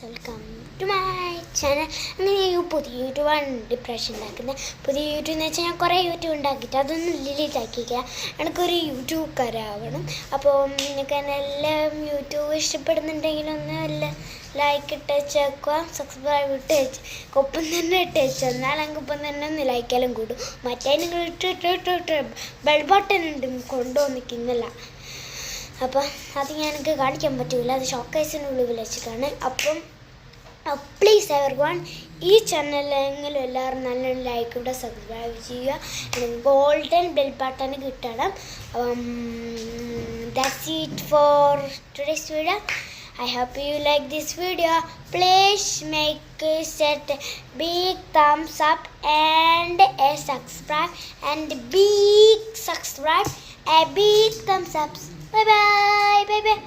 Welcome to my channel. അങ്ങനെ ഞാൻ പുതിയ യൂട്യൂബാണ് ഡിപ്രഷൻ ഉണ്ടാക്കുന്നത്. പുതിയ യൂട്യൂബ് എന്ന് വെച്ചാൽ ഞാൻ കുറേ യൂട്യൂബ് ഉണ്ടാക്കിയിട്ട് അതൊന്നും ഡിലീറ്റ് ആക്കിയില്ല. എനിക്കൊരു യൂട്യൂബുകാരാവണം. അപ്പോൾ നിങ്ങൾക്ക് എല്ലാം യൂട്യൂബ് ഇഷ്ടപ്പെടുന്നുണ്ടെങ്കിലൊന്ന് ലൈക്ക് ഇട്ട് വെച്ചേക്കുക, സബ്സ്ക്രൈബ് ഇട്ട് വെച്ച് ഒപ്പം തന്നെ ഇട്ട് വെച്ചു. എന്നാൽ എനിക്ക് ഒപ്പം തന്നെ ഒന്ന് ലൈക്കെല്ലാം കൂടും. മറ്റേ നിങ്ങൾ ഇട്ട് ബെൽ ബട്ടൺ ഉണ്ട് കൊണ്ടുവന്നിരിക്കുന്നില്ല. അപ്പം അത് എനിക്ക് കാണിക്കാൻ പറ്റില്ല, അത് ഷോക്കേസിനുള്ളിൽ വെച്ചിട്ടാണ്. അപ്പം പ്ലീസ് എവരിവൺ, ഈ ചാനലെങ്കിലും എല്ലാവരും നല്ലൊരു ലൈക്ക് ഇവിടെ സബ്സ്ക്രൈബ് ചെയ്യുക. ഗോൾഡൻ ബെൽ ബട്ടൺ കിട്ടണം. That's it for today's video. I hope you like this video. Please make set big thumbs up and a subscribe and big subscribe, a big thumbs up. Bye bye.